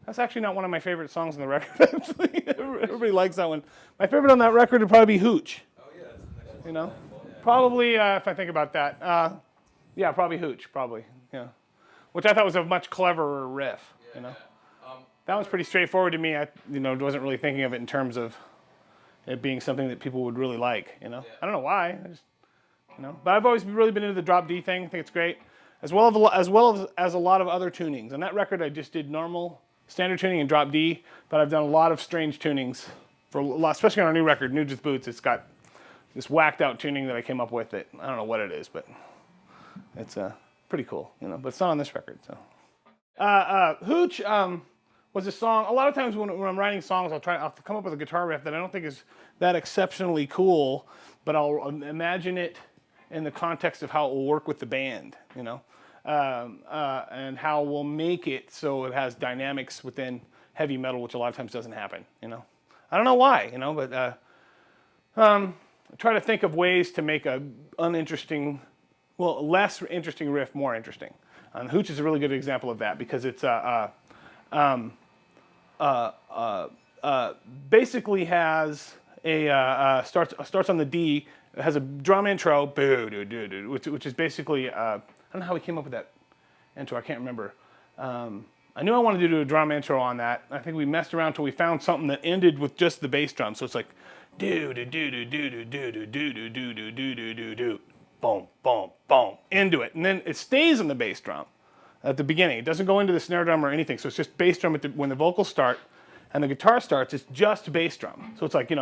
That's actually not one of my favorite songs on the record. Actually, everybody likes that one. My favorite on that record would probably be Hooch. Oh yeah, that's the next one. You know, probably if I think about that, yeah, probably Hooch, probably, yeah. Which I thought was a much cleverer riff. You know, that was pretty straightforward to me. I, wasn't really thinking of it in terms of it being something that people would really like. You know, I don't know why. I just, but I've always really been into the drop D thing. I think it's great, as well as a lot of other tunings. On that record, I just did normal, standard tuning and drop D, but I've done a lot of strange tunings for a lot, especially on our new record, Nude with Boots. It's got this whacked out tuning that I came up with. That I don't know what it is, but it's pretty cool. But it's not on this record. So, Hooch was a song. A lot of times when I'm writing songs, I'll come up with a guitar riff that I don't think is that exceptionally cool, but I'll imagine it in the context of how it will work with the band, and how we'll make it so it has dynamics within heavy metal, which a lot of times doesn't happen, I don't know why, but I try to think of ways to make a uninteresting, less interesting riff more interesting. And Hooch is a really good example of that because it's basically has a starts on the D. It has a drum intro, which is basically I don't know how we came up with that intro. I can't remember. I knew I wanted to do a drum intro on that. I think we messed around till we found something that ended with just the bass drum. So it's like do do do do do do do do do do do do do do do do, boom boom boom into it, and then it stays on the bass drum at the beginning. It doesn't go into the snare drum or anything. So it's just bass drum when the vocals start, and the guitar starts. It's just bass drum. So it's like the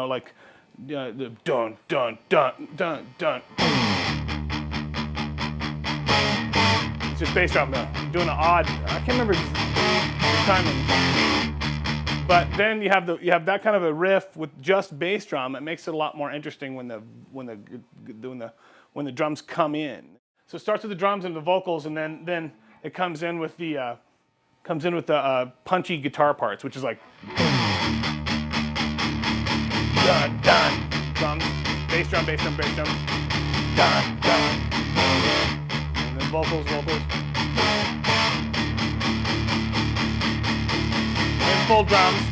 dun dun dun dun dun. It's just bass drum doing an odd. I can't remember the timing, but then you have that kind of a riff with just bass drum. It makes it a lot more interesting when the drums come in. So it starts with the drums and the vocals, and then it comes in with the punchy guitar parts, which is like dun dun drums, bass drum, bass drum, bass drum, dun dun, and then vocals, and full drums.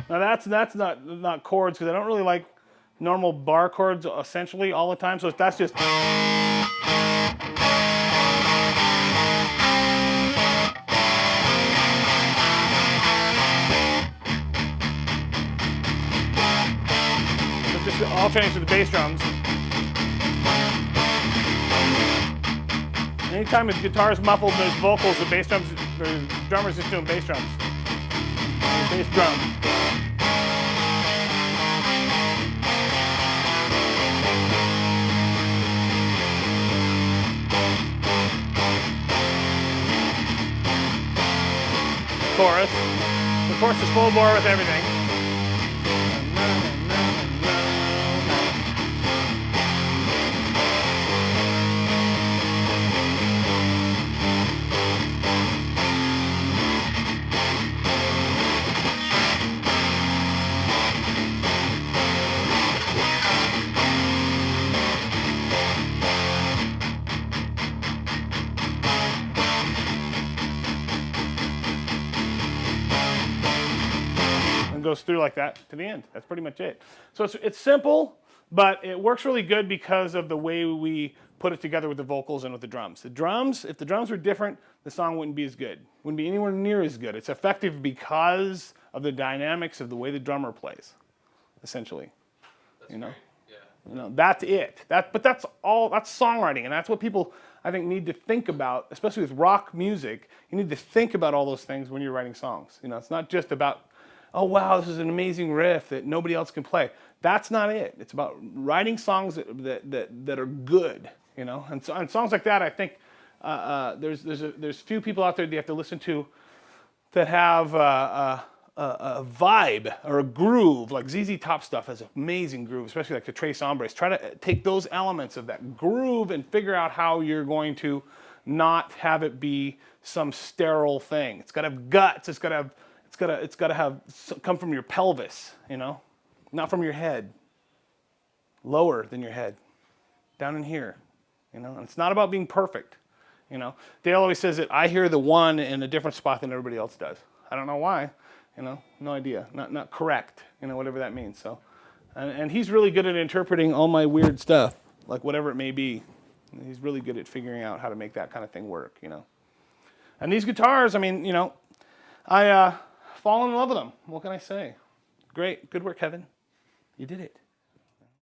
Now that's not chords because I don't really like normal bar chords essentially all the time. So that's just. All change to the bass drums. Anytime the guitar is muffled and there's vocals, the drummer's just doing bass drums. Bass drum. Chorus. The chorus is full bore with everything. Goes through like that to the end. That's pretty much it. So it's simple, but it works really good because of the way we put it together with the vocals and with the drums. If the drums were different, the song wouldn't be as good. Wouldn't be anywhere near as good. It's effective because of the dynamics of the way the drummer plays, essentially. That's great. Yeah. That's it. But that's songwriting, and that's what people I think need to think about, especially with rock music. You need to think about all those things when you're writing songs. It's not just about, oh wow, this is an amazing riff that nobody else can play. That's not it. It's about writing songs that are good, And songs like that, I think there's few people out there that you have to listen to that have a vibe or a groove. Like ZZ Top stuff has an amazing groove, especially like the Tres Hombres. Try to take those elements of that groove and figure out how you're going to not have it be some sterile thing. It's got to have guts. It's got to have come from your pelvis, not from your head. Lower than your head, down in here, And it's not about being perfect. You know, Dale always says that I hear the one in a different spot than everybody else does. I don't know why. You know, no idea. Not correct. You know, whatever that means. So, and he's really good at interpreting all my weird stuff, like whatever it may be. He's really good at figuring out how to make that kind of thing work. You know, and these guitars, I mean, you know, I fall in love with them. What can I say? Great, good work, Kevin. You did it.